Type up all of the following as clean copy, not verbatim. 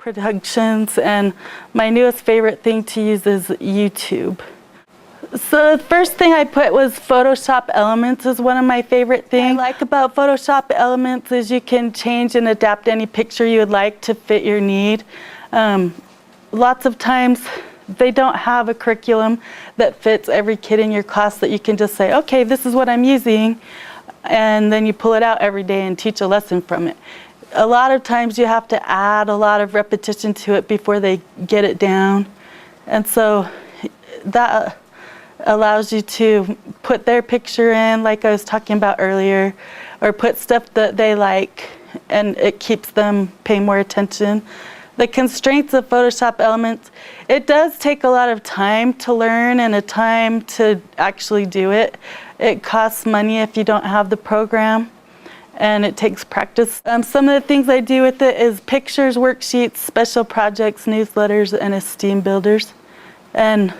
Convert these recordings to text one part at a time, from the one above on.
productions, and my newest favorite thing to use is YouTube. So the first thing I put was Photoshop Elements is one of my favorite things. What I like about Photoshop Elements is you can change and adapt any picture you would like to fit your need. Lots of times they don't have a curriculum that fits every kid in your class that you can just say, okay, this is what I'm using, and then you pull it out every day and teach a lesson from it. A lot of times you have to add a lot of repetition to it before they get it down. And so that allows you to put their picture in, like I was talking about earlier, or put stuff that they like, and it keeps them paying more attention. The constraints of Photoshop Elements, it does take a lot of time to learn and a time to actually do it. It costs money if you don't have the program, and it takes practice. Some of the things I do with it is pictures, worksheets, special projects, newsletters, and esteem builders. And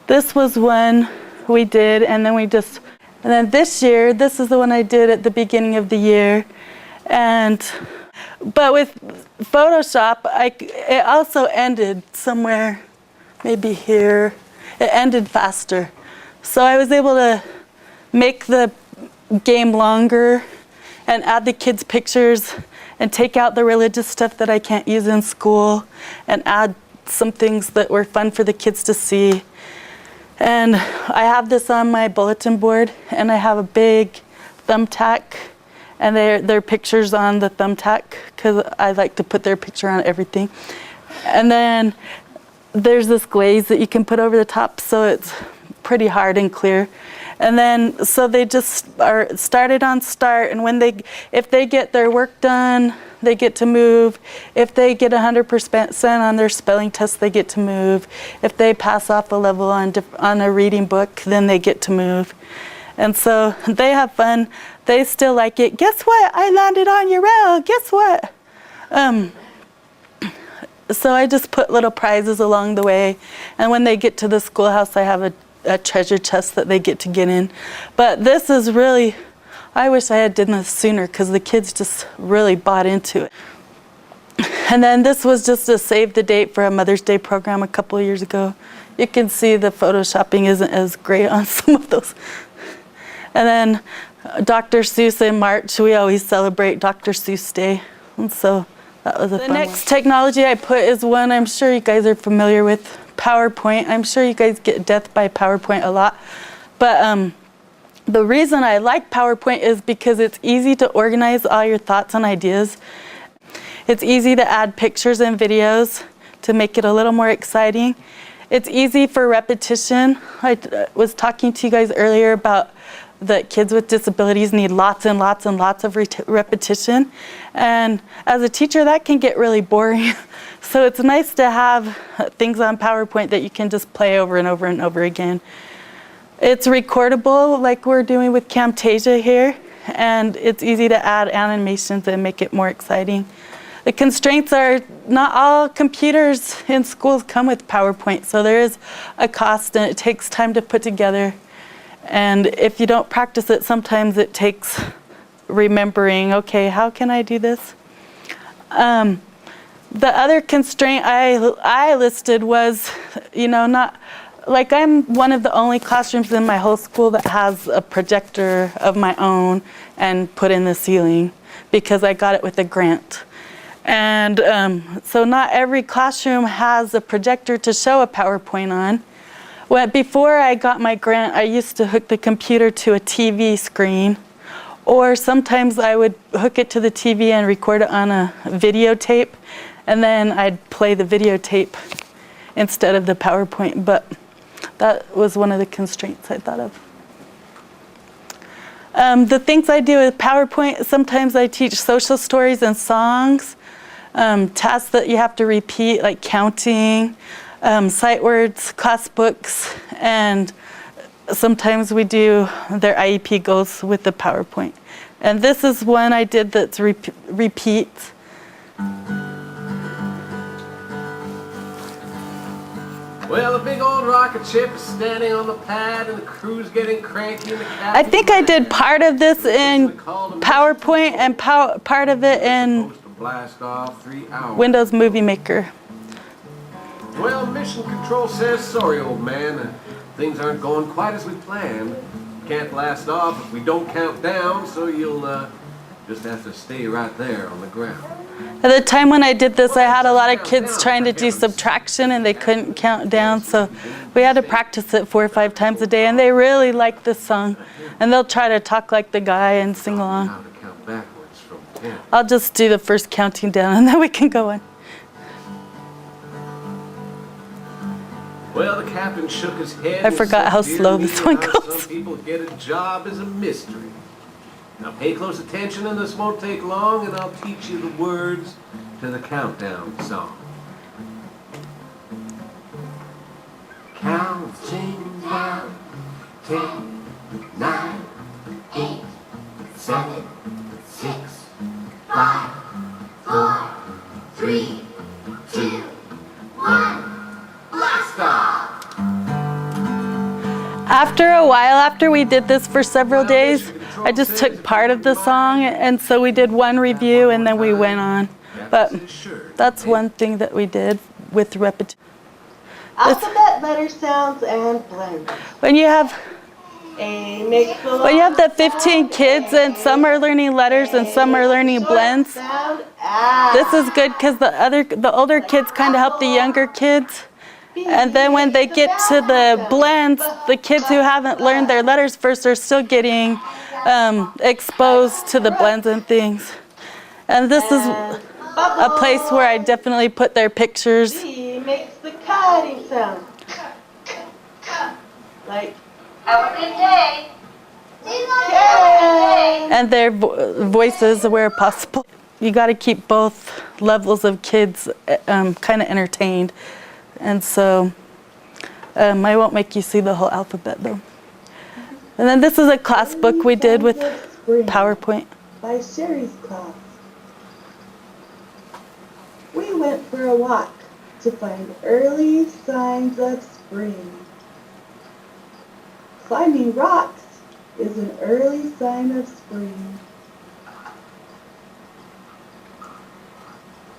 this was one we did, and then this year, this is the one I did at the beginning of the year. But with Photoshop, it also ended somewhere, maybe here. It ended faster. So I was able to make the game longer and add the kids' pictures and take out the religious stuff that I can't use in school and add some things that were fun for the kids to see. And I have this on my bulletin board, and I have a big thumbtack, and they're pictures on the thumbtack because I like to put their picture on everything. And then there's this glaze that you can put over the top, so it's pretty hard and clear. And then so they just are started on start, and if they get their work done, they get to move. If they get 100% on their spelling test, they get to move. If they pass off a level on a reading book, then they get to move. And so they have fun. They still like it. Guess what? I landed on your rail. Guess what? So I just put little prizes along the way. And when they get to the schoolhouse, I have a treasure chest that they get to get in. But this is really, I wish I had done this sooner because the kids just really bought into it. And then this was just a save the date for a Mother's Day program a couple of years ago. You can see the photoshopping isn't as great on some of those. And then Dr. Seuss in March, we always celebrate Dr. Seuss Day. And so that was a fun one. The next technology I put is one I'm sure you guys are familiar with, PowerPoint. I'm sure you guys get death by PowerPoint a lot. But the reason I like PowerPoint is because it's easy to organize all your thoughts and ideas. It's easy to add pictures and videos to make it a little more exciting. It's easy for repetition. I was talking to you guys earlier about that kids with disabilities need lots and lots and lots of repetition. And as a teacher, that can get really boring. So it's nice to have things on PowerPoint that you can just play over and over and over again. It's recordable, like we're doing with Camtasia here, and it's easy to add animations and make it more exciting. The constraints are not all computers in schools come with PowerPoint, so there is a cost and it takes time to put together. And if you don't practice it, sometimes it takes remembering, okay, how can I do this? The other constraint I listed was, not, like I'm one of the only classrooms in my whole school that has a projector of my own and put in the ceiling because I got it with a grant. And so not every classroom has a projector to show a PowerPoint on. Before I got my grant, I used to hook the computer to a TV screen, or sometimes I would hook it to the TV and record it on a videotape, and then I'd play the videotape instead of the PowerPoint, but that was one of the constraints I thought of. The things I do with PowerPoint, sometimes I teach social stories and songs, tasks that you have to repeat, like counting, sight words, class books, and sometimes we do their IEP goals with the PowerPoint. And this is one I did that's repeat. Well, a big old rocket ship is standing on the pad and the crew's getting cranky in the cabin. I think I did part of this in PowerPoint and part of it in blast off 3 hours. Windows Movie Maker. Well, Mission Control says, sorry, old man. Things aren't going quite as we planned. Can't blast off if we don't count down, so you'll just have to stay right there on the ground. At the time when I did this, I had a lot of kids trying to do subtraction and they couldn't count down, so we had to practice it 4 or 5 times a day, and they really like this song. And they'll try to talk like the guy and sing along. How to count backwards from 10. I'll just do the first counting down and then we can go on. Well, the captain shook his head. I and forgot said, how "Dear slow me, this one how goes." Some people get a job as a mystery. Now pay close attention, and this won't take long, and I'll teach you the words to the countdown song. Counting down, 10, 9, 8, 7, 6, 5, 4, 3, 2, 1. Blast off! After a while, after we did this for several days, I just took part of the song, and so we did one review and then we went on. But that's one thing that we did with repetition. Alphabet, letter sounds, and blends. When you have A makes the When you have the 15 kids and some are learning letters and some are learning blends, sound this is good because the older kids kind of help the younger kids. And then when they get to the blends, the kids who haven't learned their letters first are still getting exposed to the blends and things. And this is a place where I definitely put their pictures. C makes the cutting sound. Like, Have a good day. Karen. And their voices where possible. You got to keep both levels of kids kind of entertained. And so I won't make you see the whole alphabet though. And then this is a class book we did with PowerPoint. By Sherry's class. We went for a walk to find early signs of spring. Climbing rocks is an early sign of spring.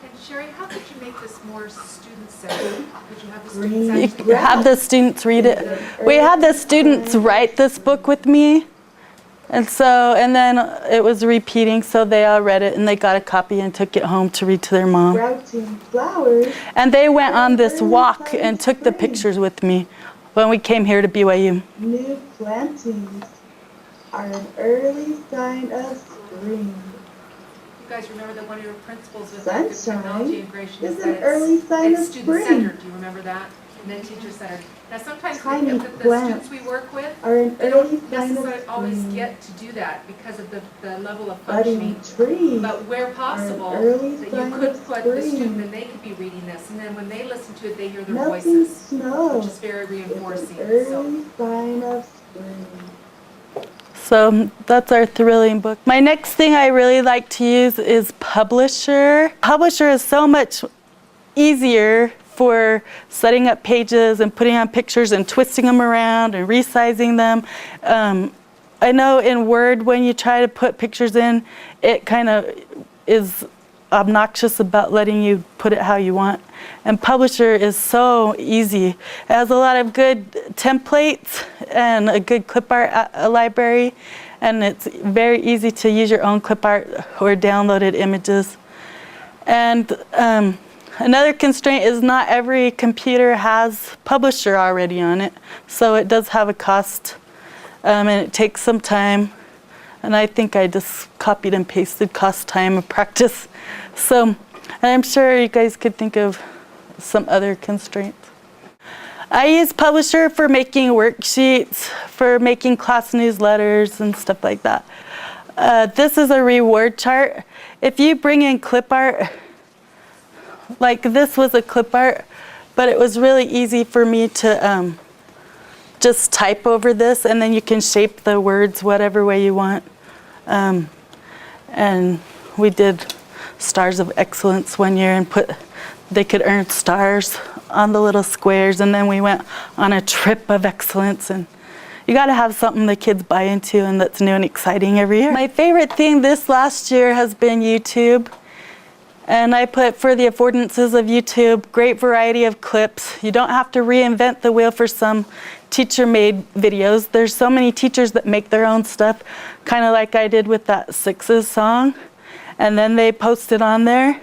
And Sherry, how could you make this more student-centered? Could you have the Green. students You have the students read it. We had the students write this book with me. And then it was repeating, so they all read it and they got a copy and took it home to read to their mom. Sprouting flowers. And they went on this walk and took the pictures with me when we came here to BYU. New plantings are an early sign of spring. You guys remember that one of your principles with Sunshine technology integration is is an that early sign it's of student-centered. spring. Do you remember that? And then teacher-centered. Now sometimes Tiny the plants students we work with, are an they early don't sign of necessarily always spring. get to do that because of the level of Budding functioning. trees But where possible, early that sign you could of put the spring. student and they could be reading this, and then when they listen to it, they hear their melting voices, snow which is very is reinforcing. an early So sign of spring. So that's our thrilling book. My next thing I really like to use is Publisher. Publisher is so much easier for setting up pages and putting on pictures and twisting them around and resizing them. I know in Word when you try to put pictures in, it kind of is obnoxious about letting you put it how you want. And Publisher is so easy. It has a lot of good templates and a good clip art library, and it's very easy to use your own clip art or downloaded images. And another constraint is not every computer has Publisher already on it, so it does have a cost, and it takes some time. And I think I just copied and pasted cost, time, and practice. So, and I'm sure you guys could think of some other constraints. I use Publisher for making worksheets, for making class newsletters and stuff like that. This is a reward chart. If you bring in clip art, like this was a clip art, but it was really easy for me to just type over this, and then you can shape the words whatever way you want. And we did Stars of Excellence one year and they could earn stars on the little squares, and then we went on a trip of excellence. And you got to have something the kids buy into and that's new and exciting every year. My favorite thing this last year has been YouTube. And I put for the affordances of YouTube, great variety of clips. You don't have to reinvent the wheel for some teacher-made videos. There's so many teachers that make their own stuff, kind of like I did with that Sixes song. And then they post it on there.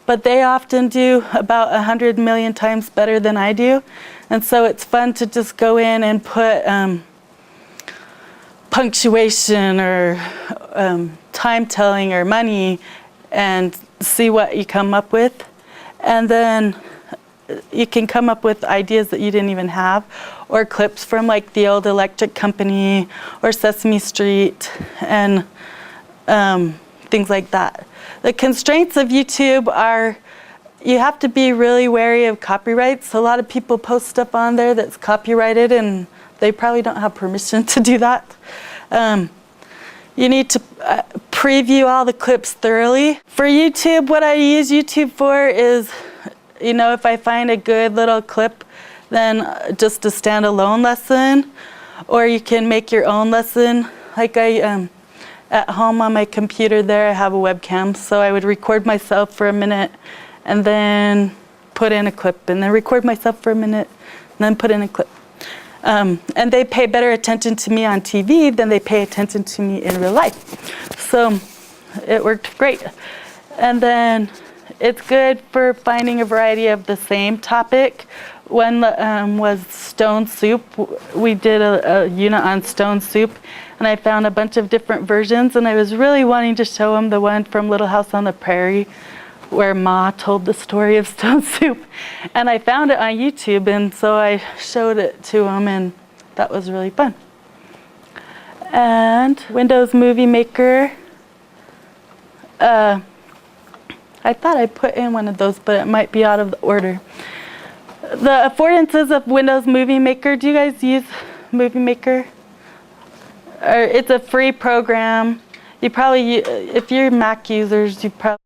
But they often do about 100 million times better than I do. And so it's fun to just go in and put punctuation or time telling or money and see what you come up with. And then you can come up with ideas that you didn't even have, or clips from like the old electric company or Sesame Street and things like that. The constraints of YouTube are you have to be really wary of copyrights. A lot of people post stuff on there that's copyrighted and they probably don't have permission to do that. You need to preview all the clips thoroughly. For YouTube, what I use YouTube for is, you know, if I find a good little clip, then just a standalone lesson, or you can make your own lesson. Like at home on my computer there, I have a webcam, so I would record myself for a minute and then put in a clip, and then record myself for a minute and then put in a clip. And they pay better attention to me on TV than they pay attention to me in real life. So it worked great. And then it's good for finding a variety of the same topic. One was stone soup. We did a unit on stone soup, and I found a bunch of different versions, and I was really wanting to show them the one from Little House on the Prairie, where Ma told the story of stone soup. And I found it on YouTube, and so I showed it to them, and that was really fun. And Windows Movie Maker. I thought I put in one of those, but it might be out of the order. The affordances of Windows Movie Maker. Do you guys use Movie Maker? It's a free program. You probably, if you're Mac users, you probably